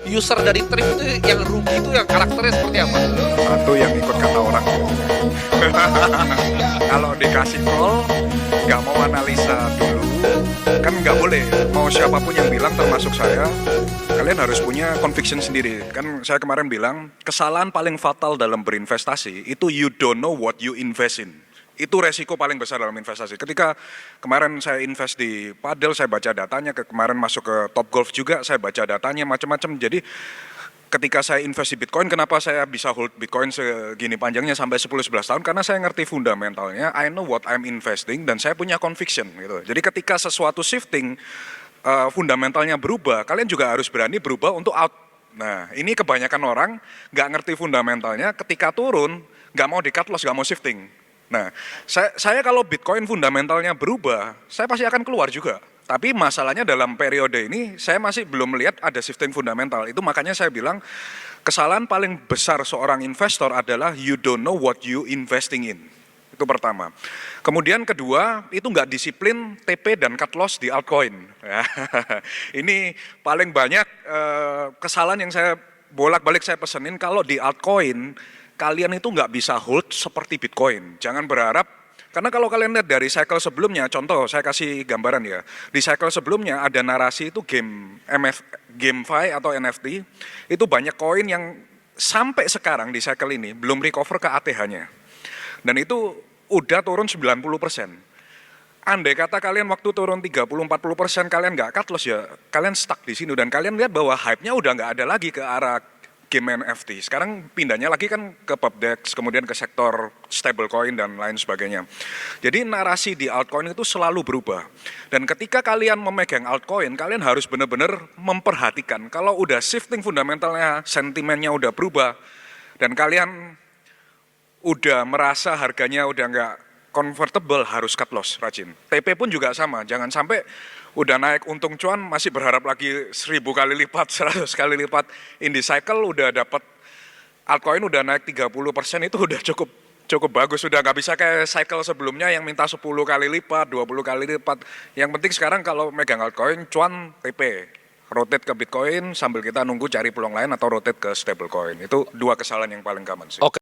user dari Thrift itu yang rugi itu yang karakternya seperti apa? Satu yang ikut kata orang. Kalau dikasih call, nggak mau analisa dulu, kan nggak boleh. Mau siapapun yang bilang, termasuk saya, kalian harus punya conviction sendiri. Kan saya kemarin bilang, kesalahan paling fatal dalam berinvestasi itu you don't know what you invest in. Itu resiko paling besar dalam investasi. Ketika kemarin saya invest di padel, saya baca datanya, kemarin masuk ke Top Golf juga, saya baca datanya macam-macam. Jadi ketika saya invest di Bitcoin, kenapa saya bisa hold Bitcoin segini panjangnya sampai 10-11 tahun? Karena saya ngerti fundamentalnya, I know what I'm investing, dan saya punya conviction gitu. Jadi ketika sesuatu shifting, fundamentalnya berubah, kalian juga harus berani berubah untuk out. Nah, ini kebanyakan orang nggak ngerti fundamentalnya, ketika turun, nggak mau di cut loss, nggak mau shifting. Nah, saya kalau Bitcoin fundamentalnya berubah, saya pasti akan keluar juga. Tapi masalahnya dalam periode ini, saya masih belum melihat ada shifting fundamental. Itu makanya saya bilang, kesalahan paling besar seorang investor adalah you don't know what you investing in. Itu pertama. Kemudian kedua, itu nggak disiplin TP dan cut loss di altcoin. Ini paling banyak kesalahan yang saya bolak-balik saya pesenin. Kalau di altcoin, kalian itu nggak bisa hold seperti Bitcoin. Jangan berharap, karena kalau kalian lihat dari cycle sebelumnya, contoh saya kasih gambaran ya, di cycle sebelumnya ada narasi itu GameFi atau NFT, itu banyak koin yang sampai sekarang di cycle ini belum recover ke ATH-nya. Dan itu udah turun 90%. Andai kata kalian waktu turun 30-40% kalian nggak cut loss ya, kalian stuck di sini, dan kalian lihat bahwa hype-nya udah nggak ada lagi ke arah game NFT. Sekarang pindahnya lagi kan ke PubDex, kemudian ke sektor stablecoin dan lain sebagainya. Jadi narasi di altcoin itu selalu berubah. Dan ketika kalian memegang altcoin, kalian harus benar-benar memperhatikan. Kalau udah shifting fundamentalnya, sentimennya udah berubah, dan kalian udah merasa harganya udah nggak convertible, harus cut loss, rajin. TP pun juga sama, jangan sampai udah naik untung cuan masih berharap lagi 1000 kali lipat, 100 kali lipat. In the cycle udah dapat altcoin udah naik 30%, itu udah cukup bagus, udah nggak bisa kayak cycle sebelumnya yang minta 10 kali lipat, 20 kali lipat. Yang penting sekarang kalau megang altcoin, cuan TP, rotate ke Bitcoin sambil kita nunggu cari peluang lain atau rotate ke stablecoin. Itu dua kesalahan yang paling common sih. Oke.